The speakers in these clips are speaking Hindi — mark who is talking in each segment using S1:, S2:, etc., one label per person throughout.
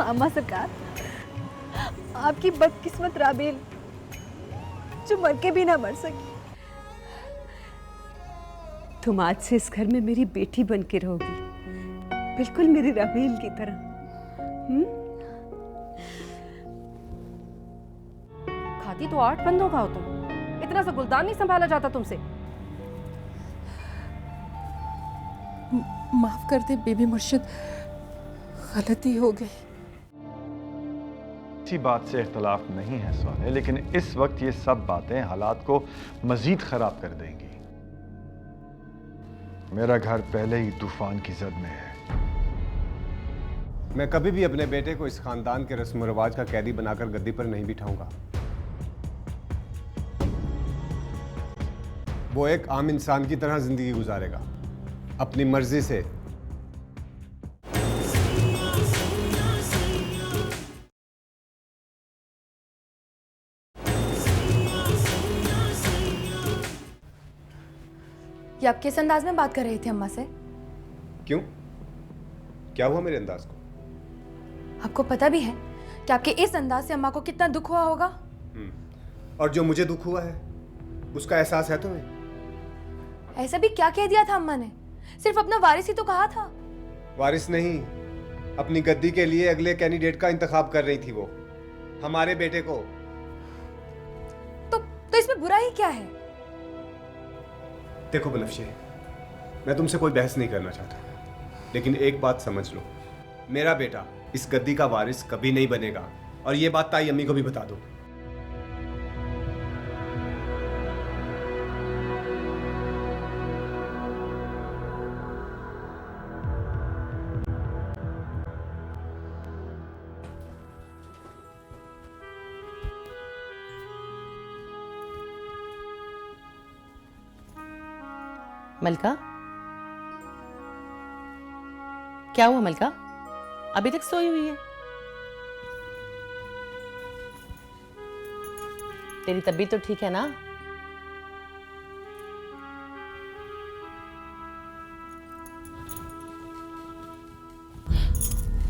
S1: अम्मा सरकार, आपकी बदकिस्मत राबेल जो मर के भी ना मर सकी।
S2: तुम आज से इस घर में मेरी बेटी बन के रहोगी, बिल्कुल मेरी राबेल की तरह।
S3: खाती तो 8 बंदों का हो तुम, इतना सा गुलदान नहीं संभाला जाता तुमसे।
S4: माफ कर दे बेबी मुर्शिद, गलती हो गई।
S5: इसी बात से इख्तलाफ नहीं है स्वाले, लेकिन इस वक्त ये सब बातें हालात को मजीद खराब कर देंगी। मेरा घर पहले ही तूफान की जद में है।
S6: मैं कभी भी अपने बेटे को इस खानदान के रस्म रिवाज का कैदी बनाकर गद्दी पर नहीं बिठाऊंगा। वो एक आम इंसान की तरह जिंदगी गुजारेगा, अपनी मर्जी से।
S7: ये आप किस अंदाज में बात कर रही थी अम्मा से?
S6: क्यों? क्या हुआ मेरे अंदाज को?
S7: आपको पता भी है कि आपके इस अंदाज से अम्मा को कितना दुख हुआ होगा?
S6: और जो मुझे दुख हुआ है उसका एहसास है तुम्हें?
S7: ऐसा भी क्या कह दिया था अम्मा ने? सिर्फ अपना वारिस ही तो कहा था।
S6: वारिस नहीं, अपनी गद्दी के लिए अगले कैंडिडेट का इंतखाब कर रही थी वो, हमारे बेटे को।
S7: तो इसमें बुरा ही क्या है?
S6: देखो बनफ्शे, मैं तुमसे कोई बहस नहीं करना चाहता, लेकिन एक बात समझ लो, मेरा बेटा इस गद्दी का वारिस कभी नहीं बनेगा, और ये बात ताई अम्मी को भी बता दो।
S8: मलका, क्या हुआ मलका? अभी तक सोई हुई है? तेरी तबीयत तो ठीक है ना?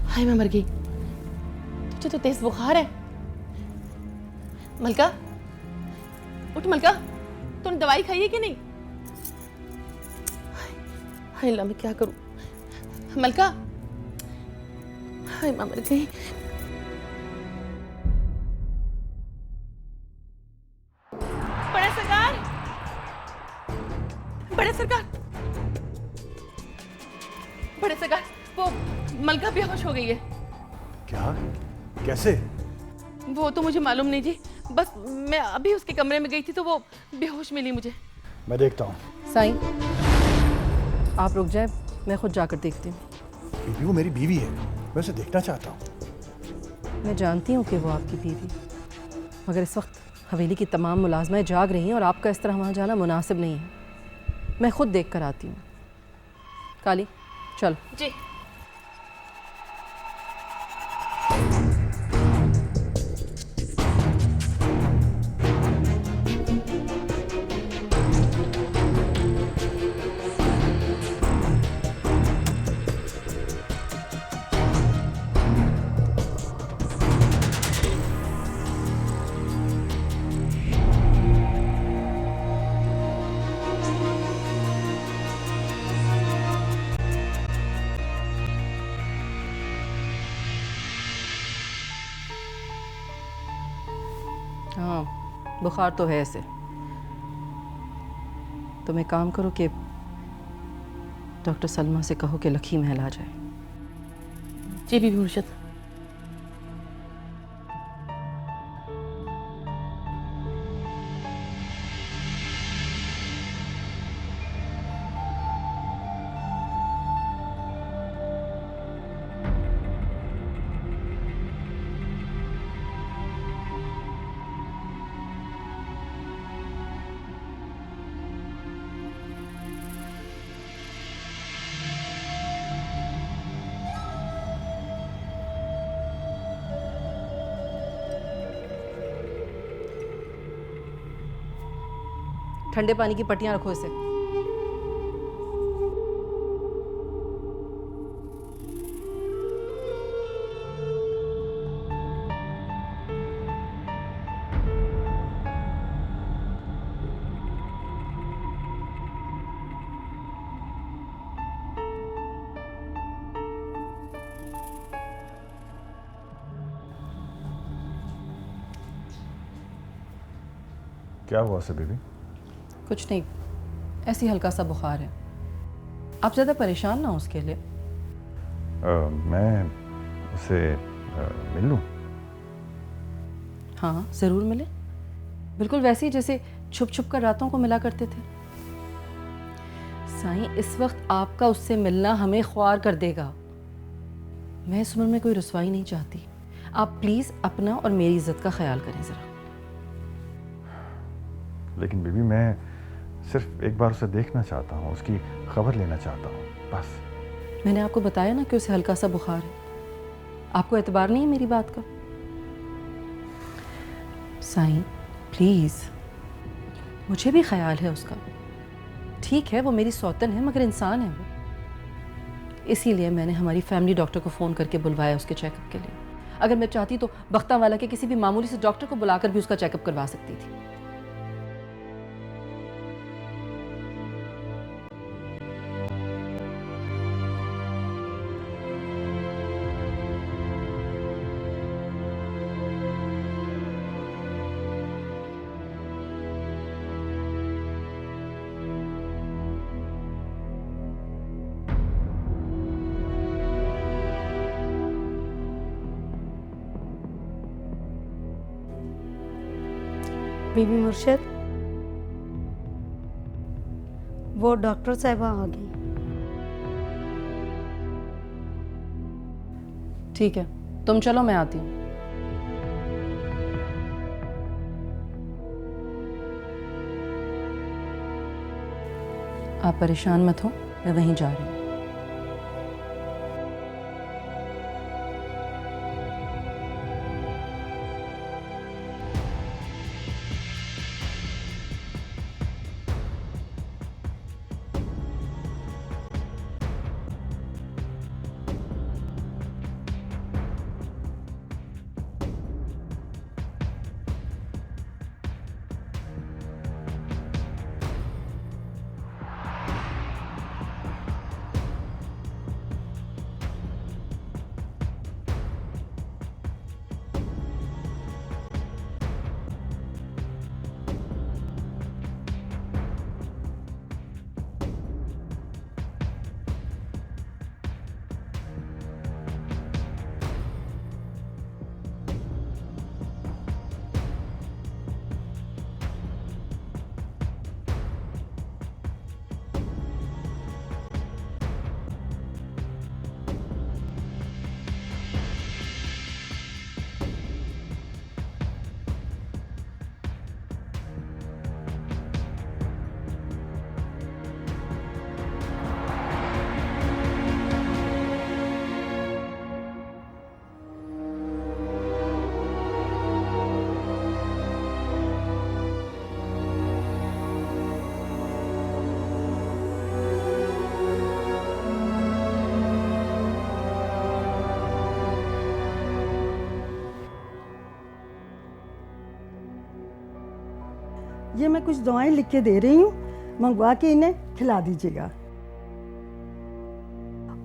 S8: हाय मैं मर गई। तुझे तो तेज बुखार है। मलका उठ, मलका तूने दवाई खाई है कि नहीं? हाय अल्लाह, मैं क्या करूं? मलका, हाय मां मर गई। बड़े सरकार, बड़े सरकार, बड़े सरकार, वो मलका बेहोश हो गई है।
S5: क्या? कैसे?
S8: वो तो मुझे मालूम नहीं जी, बस मैं अभी उसके कमरे में गई थी तो वो बेहोश मिली मुझे।
S5: मैं देखता हूँ।
S3: साईं, आप रुक जाए, मैं खुद जाकर देखती हूँ।
S5: बीबी, वो मेरी बीवी है, मैं उसे देखना चाहता हूँ।
S3: मैं जानती हूँ कि वो आपकी बीवी, मगर इस वक्त हवेली की तमाम मुलाजमाएं जाग रही हैं और आपका इस तरह वहाँ जाना मुनासिब नहीं है। मैं खुद देख कर आती हूँ। काली, चल।
S8: जी।
S3: हाँ, बुखार तो है ऐसे। तुम एक काम करो कि डॉक्टर सलमा से कहो कि लखी महल आ जाए।
S8: जी बीबी मुर्शिद।
S3: ठंडे पानी की पट्टियां रखो इसे।
S5: क्या हुआ से बेबी?
S3: कुछ नहीं, ऐसी हल्का सा बुखार है। आप ज़्यादा परेशान ना हो उसके लिए।
S5: मैं उसे मिल लूँ?
S3: हाँ ज़रूर मिले, बिल्कुल वैसे ही जैसे छुप छुप कर रातों को मिला करते थे। साईं, इस वक्त आपका उससे मिलना हमें ख्वार कर देगा। मैं इस उम्र में कोई रुसवाई नहीं चाहती। आप प्लीज़ अपना और मेरी इज्जत का ख्याल करें ज़रा।
S5: लेकिन बेबी मैं सिर्फ एक बार उसे देखना चाहता हूँ, उसकी खबर लेना चाहता हूँ, बस।
S3: मैंने आपको बताया ना कि उसे हल्का सा बुखार है। आपको एतबार नहीं है मेरी बात का? साईं प्लीज़, मुझे भी ख्याल है उसका। ठीक है वो मेरी सौतन है मगर इंसान है वो। इसीलिए मैंने हमारी फैमिली डॉक्टर को फ़ोन करके बुलवाया उसके चेकअप के लिए। अगर मैं चाहती तो बख्तावाला के किसी भी मामूली से डॉक्टर को बुलाकर भी उसका चेकअप करवा सकती थी।
S9: बीबी मुर्शद, वो डॉक्टर साहिबा आ गई।
S3: ठीक है तुम चलो, मैं आती हूँ। आप परेशान मत हो, मैं वहीं जा रही हूँ।
S9: ये मैं कुछ दवाएं लिख के दे रही हूँ, मंगवा के इन्हें खिला दीजिएगा।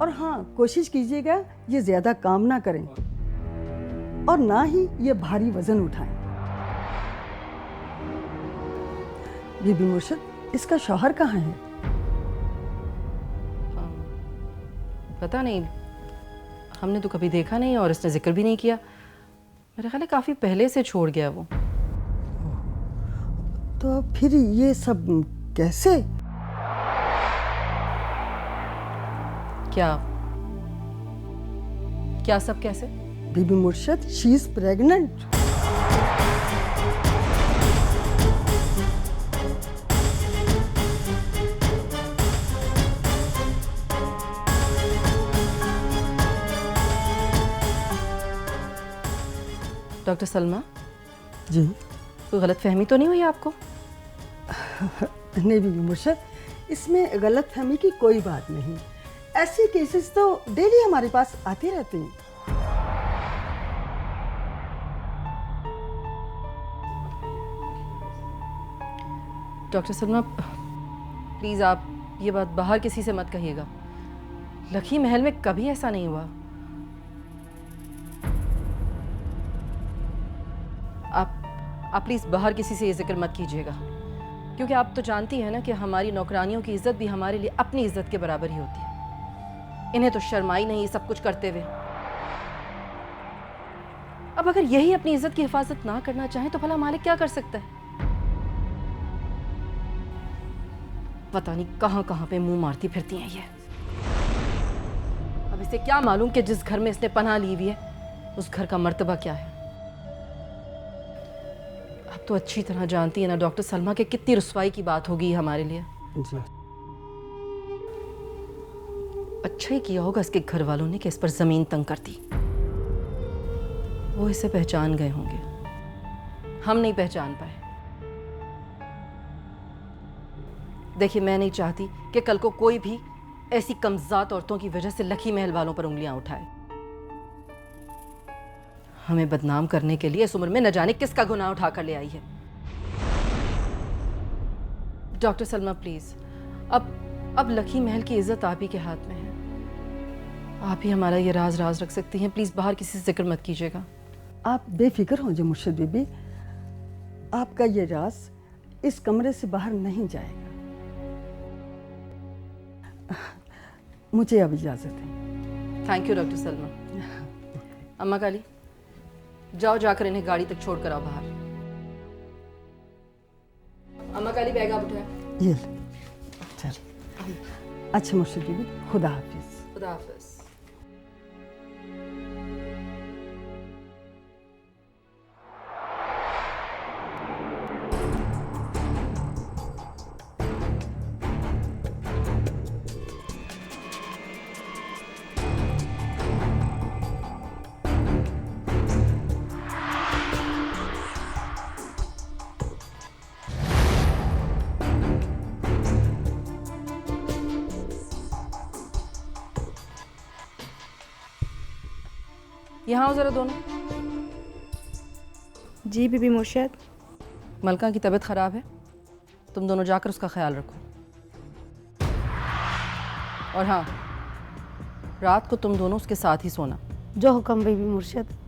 S9: और हाँ, कोशिश कीजिएगा ये ज़्यादा काम ना करें और ना ही ये भारी वजन उठाएं। बीबी मुर्शद, इसका शौहर कहाँ है?
S3: पता नहीं, हमने तो कभी देखा नहीं और इसने जिक्र भी नहीं किया। मेरा ख्याल है काफ़ी पहले से छोड़ गया वो।
S9: तो फिर ये सब कैसे?
S3: क्या सब कैसे?
S9: Bibi Murshad, she is pregnant.
S3: Doctor Salma
S9: ji?
S3: कोई गलतफहमी तो नहीं हुई आपको?
S9: नहीं बीबी मुर्शद, इसमें गलतफहमी की कोई बात नहीं। ऐसे केसेस तो डेली हमारे पास आते रहते हैं।
S3: डॉक्टर सलमा प्लीज़ आप ये बात बाहर किसी से मत कहिएगा। लखी महल में कभी ऐसा नहीं हुआ। आप प्लीज़ बाहर किसी से ये जिक्र मत कीजिएगा, क्योंकि आप तो जानती हैं ना कि हमारी नौकरानियों की इज्जत भी हमारे लिए अपनी इज्जत के बराबर ही होती है। इन्हें तो शर्माई नहीं सब कुछ करते हुए। अब अगर यही अपनी इज्जत की हिफाजत ना करना चाहे तो भला मालिक क्या कर सकता है? पता नहीं कहां कहां पे मुंह मारती फिरती हैं ये। अब इसे क्या मालूम कि जिस घर में इसने पनाह ली हुई है उस घर का मर्तबा क्या है। अब तो अच्छी तरह जानती है ना डॉक्टर सलमा कि कितनी रुसवाई की बात होगी हमारे लिए।
S9: जी
S3: अच्छा ही किया होगा इसके घर वालों ने कि इस पर जमीन तंग कर दी। वो इसे पहचान गए होंगे, हम नहीं पहचान पाए। देखिए, मैं नहीं चाहती कि कल को कोई भी ऐसी कमज़ात औरतों की वजह से लखी महल वालों पर उंगलियां उठाए। हमें बदनाम करने के लिए इस उम्र में न जाने किसका गुनाह उठा कर ले आई है। डॉक्टर सलमा प्लीज, अब लखी महल की इज्जत आप ही के हाथ में है। आप ही हमारा ये राज रख सकती हैं। प्लीज बाहर किसी से जिक्र मत कीजिएगा।
S9: आप बेफिक्र हो जाए मुर्शिद बीबी, आपका ये राज इस कमरे से बाहर नहीं जाएगा। मुझे अब इजाज़त है।
S3: Thank you doctor Salma. अम्मा काली, जाओ जाकर इन्हें गाड़ी तक छोड़ कर आओ बाहर। अम्मा काली, बैग आप उठाए।
S9: ये चल। अच्छा मुर्शिद बीबी, खुदा हाफिज।
S3: खुदा हाफिज। यहाँ आओ जरा दोनों।
S1: जी बीबी मुर्शद।
S3: मलका की तबीयत ख़राब है, तुम दोनों जाकर उसका ख्याल रखो। और हाँ, रात को तुम दोनों उसके साथ ही सोना।
S1: जो हुक्म बीबी मुर्शद।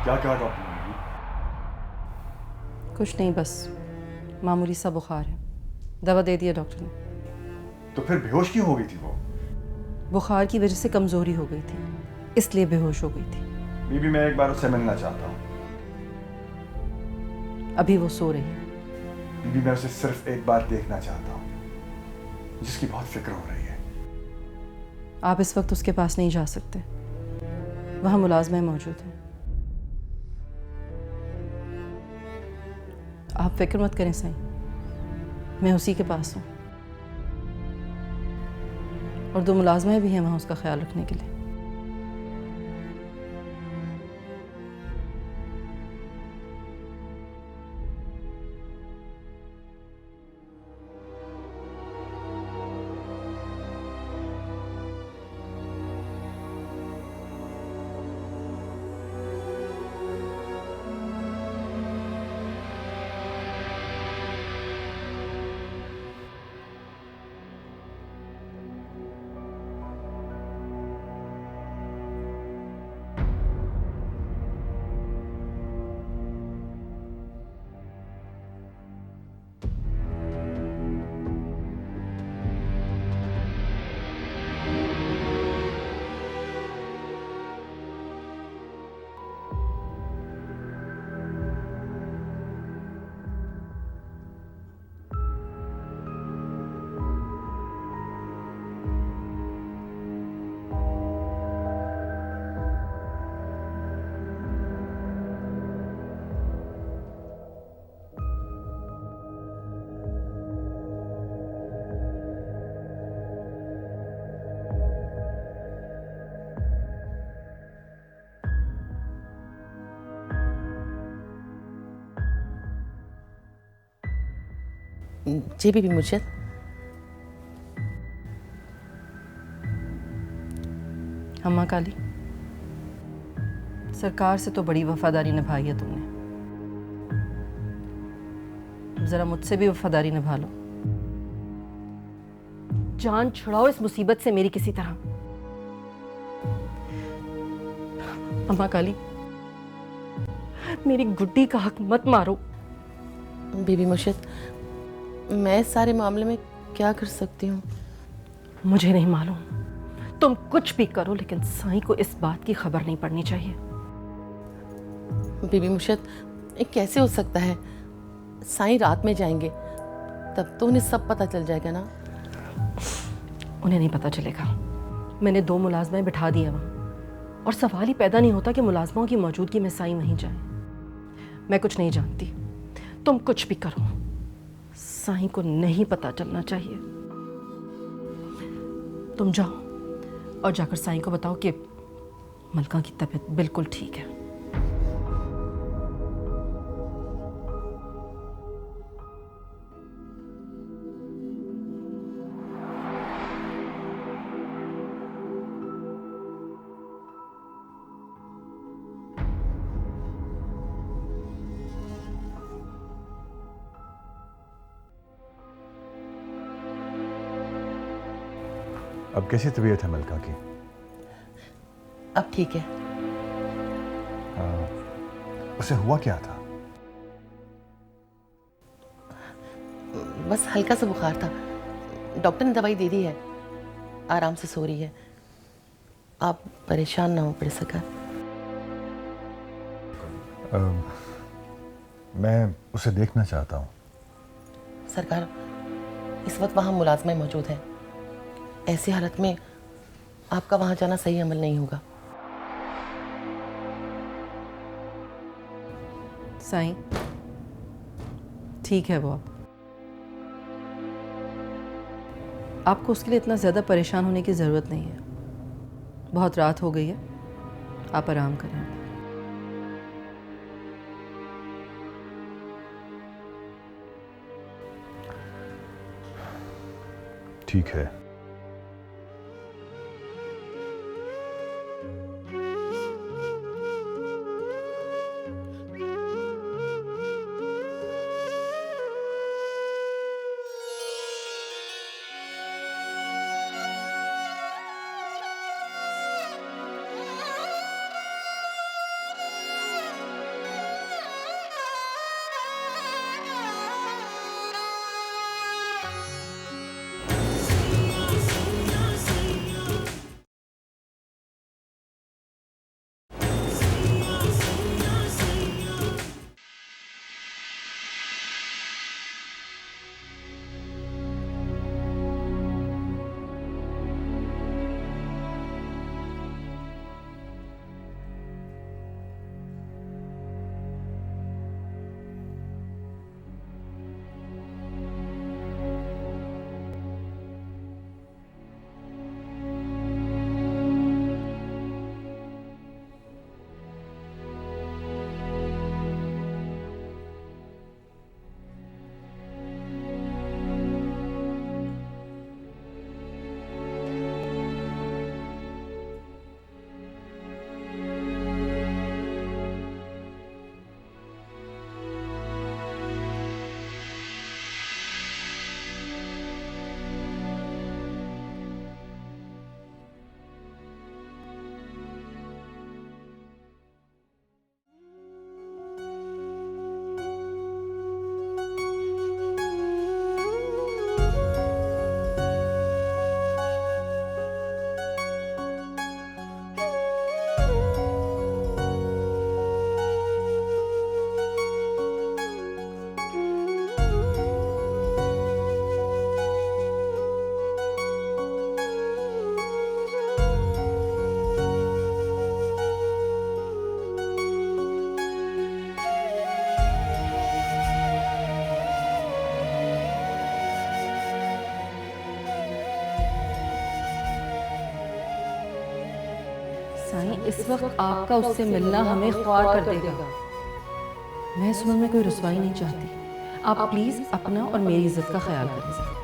S5: क्या कहा डॉक्टर ने?
S3: कुछ नहीं, बस मामूली सा बुखार है। दवा दे दिया डॉक्टर ने।
S5: तो फिर बेहोश क्यों हो गई थी वो?
S3: बुखार की वजह से कमज़ोरी हो गई थी, इसलिए बेहोश हो गई थी।
S5: बीबी, मैं एक बार उससे मिलना चाहता हूँ।
S3: अभी वो सो रही है।
S5: बीबी, मैं उसे सिर्फ एक बार देखना चाहता हूँ, जिसकी बहुत फिक्र हो रही है।
S3: आप इस वक्त उसके पास नहीं जा सकते, वहाँ मुलाजमे मौजूद हैं। आप फिक्र मत करें सही, मैं उसी के पास हूँ और 2 मुलाजमे भी हैं वहाँ उसका ख्याल रखने के लिए।
S8: जी बीबी मुर्शिद।
S3: अम्मा काली, सरकार से तो बड़ी वफादारी निभाई है तुमने, जरा मुझसे भी वफादारी निभा लो। जान छुड़ाओ इस मुसीबत से मेरी किसी तरह। अम्मा काली, मेरी गुड्डी का हक मत मारो।
S8: बीबी मुर्शिद, मैं इस सारे मामले में क्या कर सकती हूँ?
S3: मुझे नहीं मालूम, तुम कुछ भी करो लेकिन साईं को इस बात की खबर नहीं पड़नी चाहिए।
S8: बीबी मुर्शिद, ये कैसे हो सकता है? साईं रात में जाएंगे, तब तो उन्हें सब पता चल जाएगा ना।
S3: उन्हें नहीं पता चलेगा। मैंने 2 मुलाजमें बिठा दिए वहाँ, और सवाल ही पैदा नहीं होता कि मुलाजमों की मौजूदगी में साईं वहीं जाए। मैं कुछ नहीं जानती, तुम कुछ भी करो, साईं को नहीं पता चलना चाहिए। तुम जाओ और जाकर साईं को बताओ कि मलका की तबीयत बिल्कुल ठीक है।
S5: अब कैसी तबीयत है मलका की?
S8: अब ठीक है।
S5: उसे हुआ क्या था?
S8: बस हल्का सा बुखार था, डॉक्टर ने दवाई दे दी है, आराम से सो रही है। आप परेशान ना हो पड़े सरकार।
S5: मैं उसे देखना चाहता हूँ।
S8: सरकार, इस वक्त वहाँ मुलाजमें मौजूद हैं। ऐसी हालत में आपका वहाँ जाना सही अमल नहीं होगा।
S3: साईं ठीक है वो, आपको उसके लिए इतना ज़्यादा परेशान होने की ज़रूरत नहीं है। बहुत रात हो गई है, आप आराम करें।
S5: ठीक है।
S3: साईं इस वक्त आपका उससे मिलना हमें ख्वार कर देगा। मैं इस उम्र में कोई रुसवाई नहीं चाहती। आप प्लीज़ अपना और मेरी इज्जत का ख्याल करें ज़रा।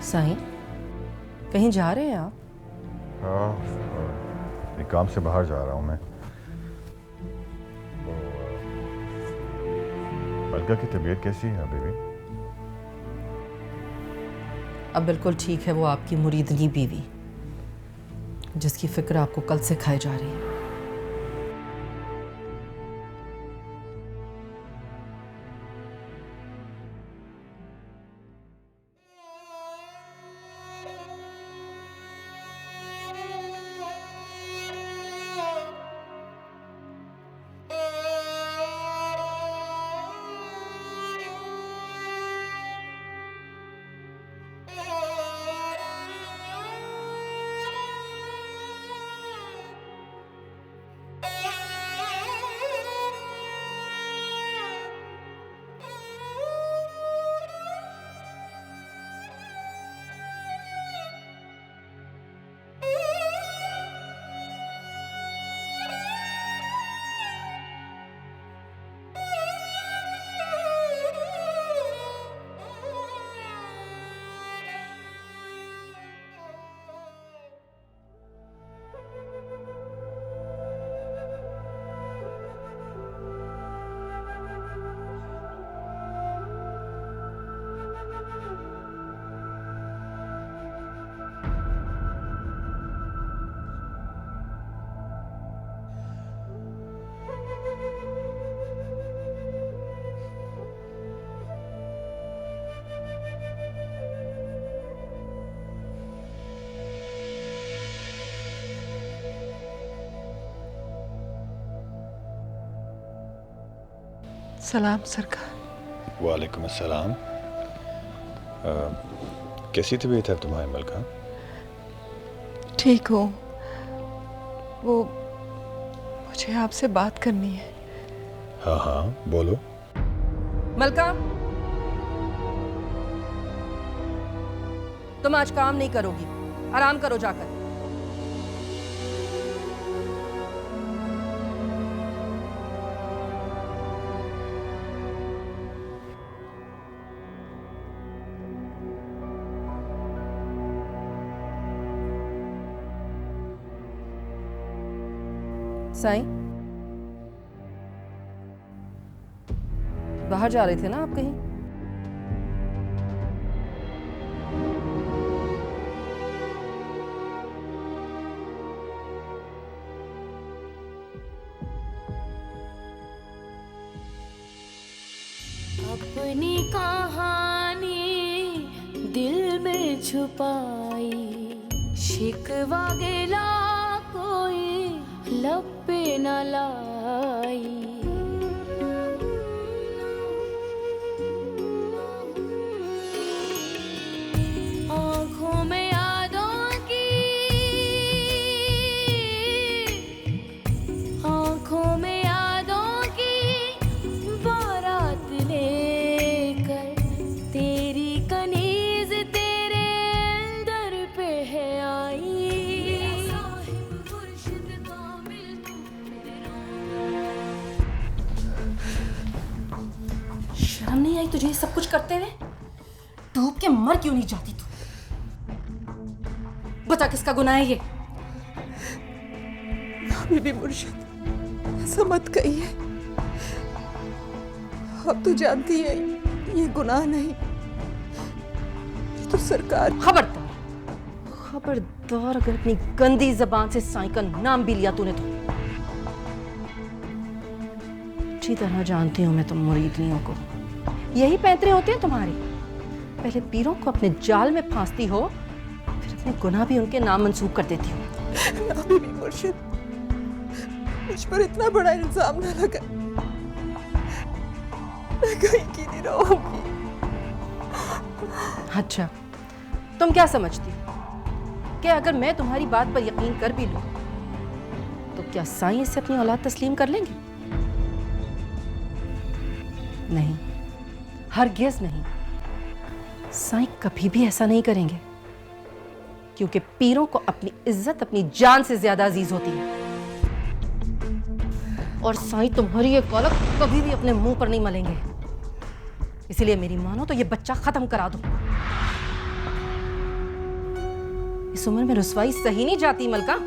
S3: साईं, कहीं जा रहे हैं आप?
S5: हाँ, एक काम से बाहर जा रहा हूँ मैं। मलका की तबीयत कैसी है अभी भी?
S3: अब बिल्कुल ठीक है। वो आपकी मुरीदनी बीवी जिसकी फिक्र आपको कल से खाई जा रही है।
S4: सलाम सरकार।
S5: वालेकुम अस्सलाम। कैसी तबीयत है तुम्हारी मलका?
S4: ठीक हो? वो मुझे आपसे बात करनी है।
S5: हाँ हाँ बोलो।
S3: मलका, तुम आज काम नहीं करोगी, आराम करो जाकर। साईं, बाहर जा रहे थे ना आप कहीं?
S10: अपनी कहानी दिल में छुपाई, शिकवा गिला कोई लब पे न लाई। आँखों में यादों की, आँखों में यादों की बारात लेकर तेरी कनीज तेरे दर पे है आई।
S3: शर्म नहीं आई तुझे ये सब कुछ करते हुए? डूब के मर क्यों नहीं जाती तू? बता किसका गुनाह है ये?
S4: ना बीबी मुर्शिद, ऐसा मत कहिए। अब तो जानती है ये गुनाह नहीं, ये तो सरकार।
S3: खबरदार, खबरदार अगर अपनी गंदी जबान से साईं का नाम भी लिया तूने तो। अच्छी तरह जानती हूं मैं तुम मुरीदनियों को। यही पैंतरे होते हैं तुम्हारे। पहले पीरों को अपने जाल में फांसती हो, फिर अपने गुनाह भी उनके नाम मंसूब कर देती हो।
S4: ना बीबी मुर्शिद, मुझ पर इतना बड़ा इल्जाम न लगा। मैं कहीं की नहीं रहूंगी।
S3: अच्छा, तुम क्या समझती हो कि अगर मैं तुम्हारी बात पर यकीन कर भी लूं तो क्या साईं इससे अपनी औलाद तस्लीम कर लेंगे? नहीं, हरगिज़ नहीं। साईं कभी भी ऐसा नहीं करेंगे, क्योंकि पीरों को अपनी इज्जत अपनी जान से ज्यादा अजीज होती है। और साईं तुम्हारी ये कलक कभी भी अपने मुंह पर नहीं मलेंगे। इसलिए मेरी मानो तो ये बच्चा खत्म करा दो। इस उम्र में रुसवाई सही नहीं जाती मलका।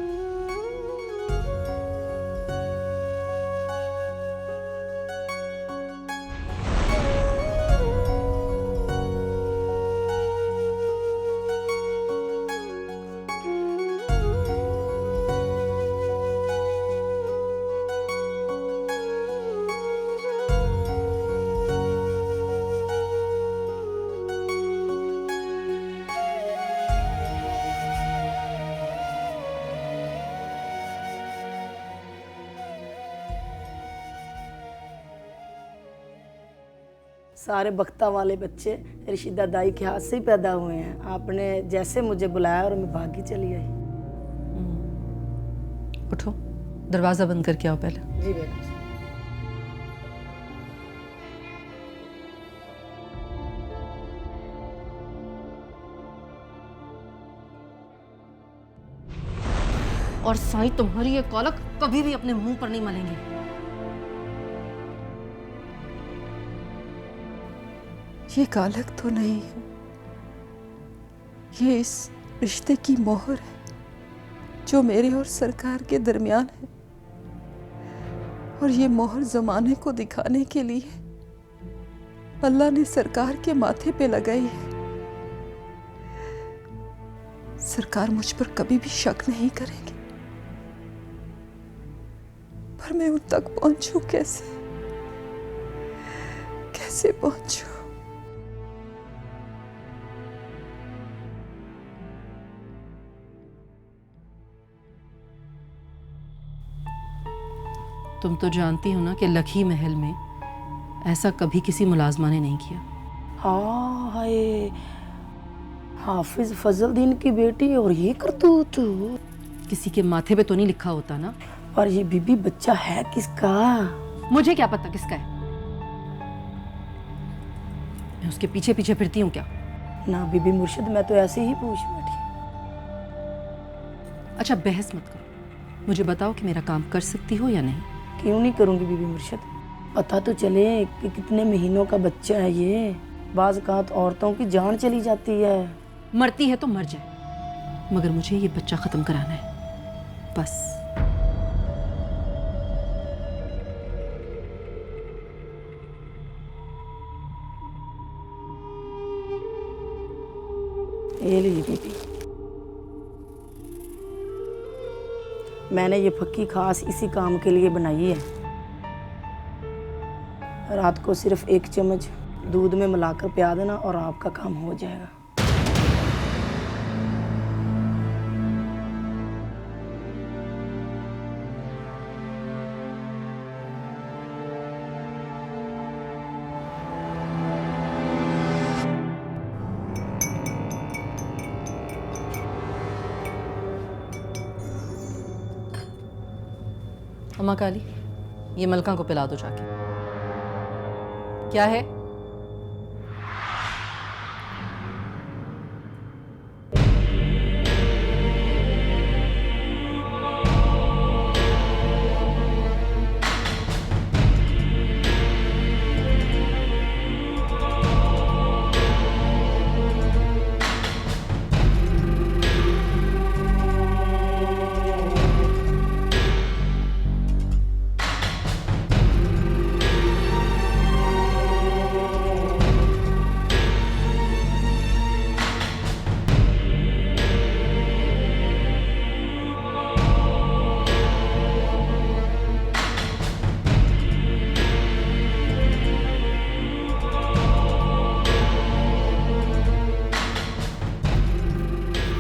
S11: सारे बख्ता वाले बच्चे रिशिदा दाई के हाथ से ही पैदा हुए हैं। आपने जैसे मुझे बुलाया और मैं भागी चली आई।
S3: उठो, दरवाजा बंद करके आओ पहले।
S11: जी बेटा।
S3: और साईं तुम्हारी ये कलक कभी भी अपने मुंह पर नहीं मलेंगे।
S4: ये कालक तो नहीं है, ये इस रिश्ते की मोहर है जो मेरे और सरकार के दरमियान है। और ये मोहर जमाने को दिखाने के लिए अल्लाह ने सरकार के माथे पे लगाई है। सरकार मुझ पर कभी भी शक नहीं करेंगे, पर मैं उन तक पहुंचूं कैसे? कैसे पहुंचूं?
S3: तुम तो जानती हो ना कि लखी महल में ऐसा कभी किसी मुलाजमा ने नहीं किया।
S11: हाँ, हाय, हाफिज फजलदीन की बेटी और ये करतूत।
S3: किसी के माथे पे तो नहीं लिखा होता ना।
S11: और ये बीबी बच्चा है किसका?
S3: मुझे क्या पता किसका है। मैं उसके पीछे पीछे फिरती हूँ क्या?
S11: ना बीबी मुर्शिद, मैं तो ऐसे ही पूछ बैठी।
S3: अच्छा बहस मत करो, मुझे बताओ कि मेरा काम कर सकती हो या नहीं?
S11: क्यों नहीं करूँगी बीबी मुर्शिद, पता तो चले कि कितने महीनों का बच्चा है ये। बाज़ औक़ात औरतों की जान चली जाती है।
S3: मरती है तो मर जाए, मगर मुझे ये बच्चा ख़त्म कराना है बस।
S11: ये लीजिए बीबी, मैंने ये फक्की खास इसी काम के लिए बनाई है। रात को सिर्फ 1 चम्मच दूध में मिलाकर पिया देना और आपका काम हो जाएगा।
S3: अम्मा काली, ये मलका को पिला दो जाके। क्या है?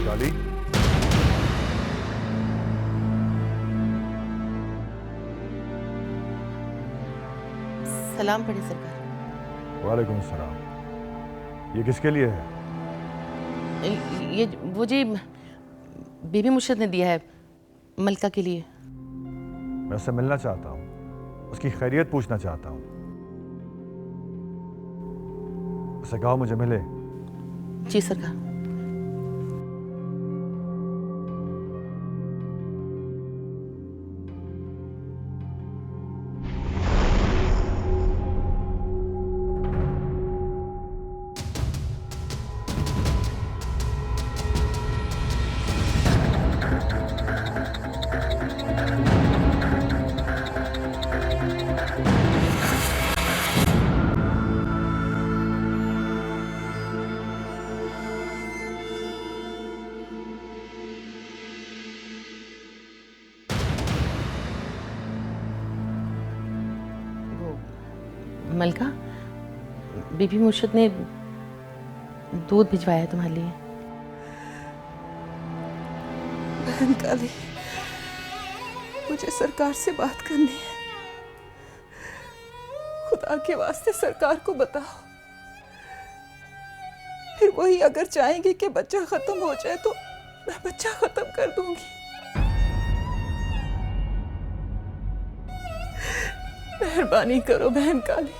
S5: काली,
S8: सलाम पढ़े सरकार।
S5: वालेकुम सलाम। ये किसके लिए है?
S8: ये वो जी बीबी मुर्शिद ने दिया है, मलका के लिए।
S5: मैं उससे मिलना चाहता हूँ, उसकी खैरियत पूछना चाहता हूँ। उसे कहो मुझे मिले।
S8: जी सरकार। मलका, बीबी मुर्शिद ने दूध भिजवाया है तुम्हारे लिए।
S4: बहन काली, मुझे सरकार से बात करनी है। खुदा के वास्ते सरकार को बताओ, फिर वही अगर चाहेंगे कि बच्चा खत्म हो जाए तो मैं बच्चा खत्म कर दूंगी। मेहरबानी करो बहन काली,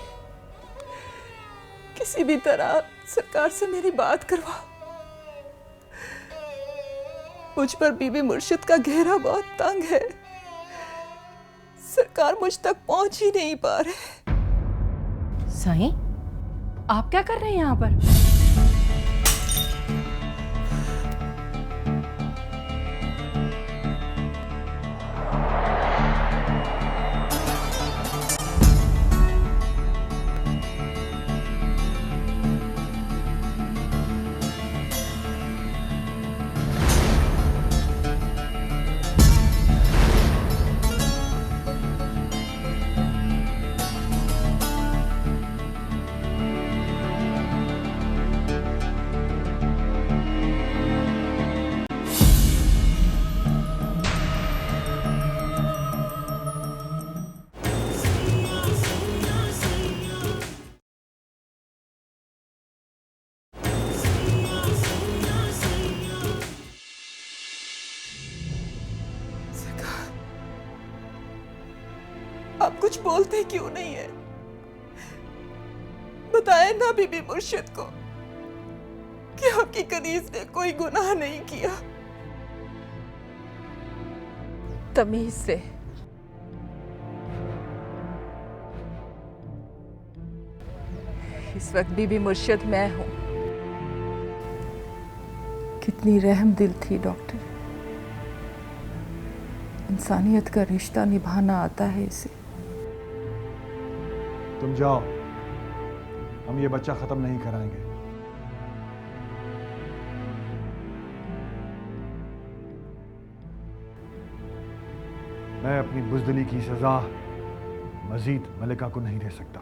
S4: किसी भी तरह सरकार से मेरी बात करवाओ। मुझ पर बीबी मुर्शिद का घेरा बहुत तंग है, सरकार मुझ तक पहुंच ही नहीं पा रहे।
S3: साईं, आप क्या कर रहे हैं यहाँ पर?
S4: आप कुछ बोलते क्यों नहीं है? बताएं ना बीबी मुर्शिद को कि आपकी कनीज ने कोई गुनाह नहीं किया। तमीज से। इस वक्त बीबी मुर्शिद मैं हूं। कितनी रहम दिल थी डॉक्टर। इंसानियत का रिश्ता निभाना आता है इसे।
S5: तुम जाओ, हम ये बच्चा खत्म नहीं कराएंगे। मैं अपनी बुज़दिली की सजा मजीद मलिका को नहीं दे सकता।